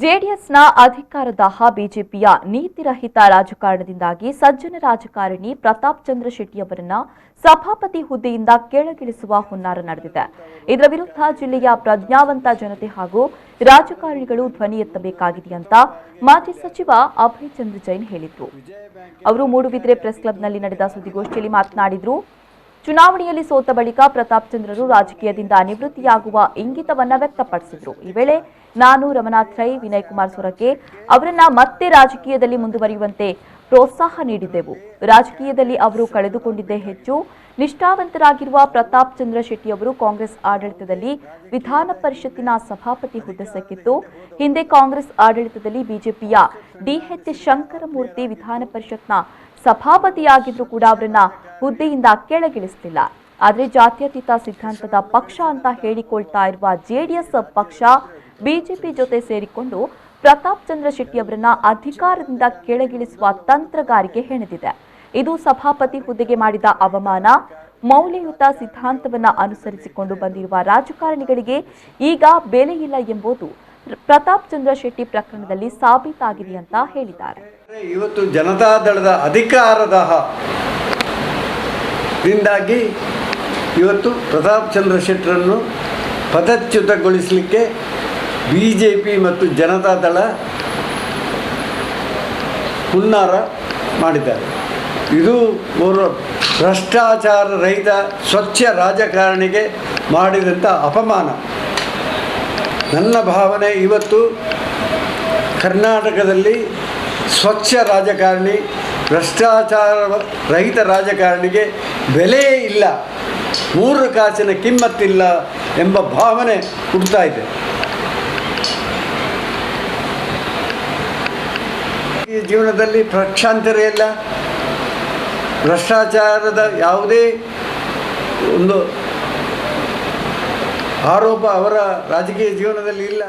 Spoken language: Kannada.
ಜೆಡಿಎಸ್ನ ಅಧಿಕಾರದಾಹ ಬಿಜೆಪಿಯ ನೀತಿರಹಿತ ರಾಜಕಾರಣದಿಂದಾಗಿ ಸಜ್ಜನ ರಾಜಕಾರಣಿ ಪ್ರತಾಪ್ ಚಂದ್ರ ಶೆಟ್ಟಿ ಅವರನ್ನ ಸಭಾಪತಿ ಹುದ್ದೆಯಿಂದ ಕೆಳಗಿಳಿಸುವ ಹುನ್ನಾರ ನಡೆದಿದೆ. ಇದರ ವಿರುದ್ಧ ಜಿಲ್ಲೆಯ ಪ್ರಜ್ಞಾವಂತ ಜನತೆ ಹಾಗೂ ರಾಜಕಾರಣಿಗಳು ಧ್ವನಿ ಎತ್ತಬೇಕಾಗಿದೆ ಅಂತ ಮಾಜಿ ಸಚಿವ ಅಭಯ್ ಚಂದ್ರ ಜೈನ್ ಹೇಳಿದರು. ಅವರು ಮೂಡುಬಿದಿರೆ ಪ್ರೆಸ್ ಕ್ಲಬ್ನಲ್ಲಿ ನಡೆದ ಸುದ್ದಿಗೋಷ್ಠಿಯಲ್ಲಿ ಮಾತನಾಡಿದರು. ಚುನಾವಣೆಯಲ್ಲಿ ಸೋತ ಬಳಿಕ ಪ್ರತಾಪ್ ಚಂದ್ರರು ರಾಜಕೀಯದಿಂದ ನಿವೃತ್ತಿಯಾಗುವ ಇಂಗಿತವನ್ನ ವ್ಯಕ್ತಪಡಿಸಿದರು. ಈ ವೇಳೆ ನಾನು ರಮನಾಥ್ ರೈ, ವಿನಯ್ ಕುಮಾರ್ ಸೊರಕೆ ಅವರನ್ನ ಮತ್ತೆ ರಾಜಕೀಯದಲ್ಲಿ ಮುಂದುವರಿಯುವಂತೆ ಪ್ರೋತ್ಸಾಹ ನೀಡಿದ್ದೆವು. ರಾಜಕೀಯದಲ್ಲಿ ಅವರು ಕಳೆದುಕೊಂಡಿದ್ದೇ ಹೆಚ್ಚು. ನಿಷ್ಠಾವಂತರಾಗಿರುವ ಪ್ರತಾಪ್ ಚಂದ್ರ ಶೆಟ್ಟಿ ಅವರು ಕಾಂಗ್ರೆಸ್ ಆಡಳಿತದಲ್ಲಿ ವಿಧಾನ ಪರಿಷತ್ತಿನ ಸಭಾಪತಿ ಹುದ್ದೆ ಸಿಕ್ಕಿತ್ತು. ಹಿಂದೆ ಕಾಂಗ್ರೆಸ್ ಆಡಳಿತದಲ್ಲಿ ಬಿಜೆಪಿಯ ಡಿಎಚ್ ಶಂಕರಮೂರ್ತಿ ವಿಧಾನ ಪರಿಷತ್ನ ಸಭಾಪತಿಯಾಗಿದ್ರು ಕೂಡ ಅವರನ್ನ ಹುದ್ದೆಯಿಂದ ಕೆಳಗಿಳಿಸಲಿಲ್ಲ. ಆದರೆ ಜಾತ್ಯತೀತ ಸಿದ್ಧಾಂತದ ಪಕ್ಷ ಅಂತ ಹೇಳಿಕೊಳ್ತಾ ಇರುವ ಜೆಡಿಎಸ್ ಪಕ್ಷ ಬಿಜೆಪಿ ಜೊತೆ ಸೇರಿಕೊಂಡು ಪ್ರತಾಪ್ ಚಂದ್ರ ಶೆಟ್ಟಿ ಅವರನ್ನ ಅಧಿಕಾರದಿಂದ ಕೆಳಗಿಳಿಸುವ ತಂತ್ರಗಾರಿಕೆ ಹೆಣೆದಿದೆ. ಇದು ಸಭಾಪತಿ ಹುದ್ದೆಗೆ ಮಾಡಿದ ಅವಮಾನ. ಮೌಲ್ಯಯುತ ಸಿದ್ಧಾಂತವನ್ನ ಅನುಸರಿಸಿಕೊಂಡು ಬಂದಿರುವ ರಾಜಕಾರಣಿಗಳಿಗೆ ಈಗ ಬೆಲೆ ಇಲ್ಲ ಎಂಬುದು ಪ್ರತಾಪ್ ಚಂದ್ರ ಶೆಟ್ಟಿ ಪ್ರಕರಣದಲ್ಲಿ ಸಾಬೀತಾಗಿದೆ ಅಂತ ಹೇಳಿದ್ದಾರೆ. ಇವತ್ತು ಜನತಾದಳದ ಅಧಿಕಾರದಿಂದಾಗಿ ಇವತ್ತು ಪ್ರತಾಪ್ ಚಂದ್ರ ಶೆಟ್ಟರನ್ನು ಪದಚ್ಯುತಗೊಳಿಸಲಿಕ್ಕೆ ಬಿಜೆಪಿ ಮತ್ತು ಜನತಾದಳ ಹುನ್ನಾರ ಮಾಡಿದ್ದಾರೆ. ಇದು ಅವರು ಭ್ರಷ್ಟಾಚಾರ ರಹಿತ ಸ್ವಚ್ಛ ರಾಜಕಾರಣಿಗೆ ಮಾಡಿದಂಥ ಅಪಮಾನ. ನನ್ನ ಭಾವನೆ, ಇವತ್ತು ಕರ್ನಾಟಕದಲ್ಲಿ ಸ್ವಚ್ಛ ರಾಜಕಾರಣಿ, ಭ್ರಷ್ಟಾಚಾರ ರಹಿತ ರಾಜಕಾರಣಿಗೆ ಬೆಲೆಯೇ ಇಲ್ಲ, 3 ಕಾಸಿನ ಕಿಮ್ಮತ್ತಿಲ್ಲ ಎಂಬ ಭಾವನೆ ಹುಟ್ಟುತ್ತಾ ಇದೆ. ಈ ಜೀವನದಲ್ಲಿ ಪಕ್ಷಾಂತರ ಇಲ್ಲ, ಭ್ರಷ್ಟಾಚಾರದ ಯಾವುದೇ ಒಂದು ಆರೋಪ ಅವರ ರಾಜಕೀಯ ಜೀವನದಲ್ಲಿ ಇಲ್ಲ.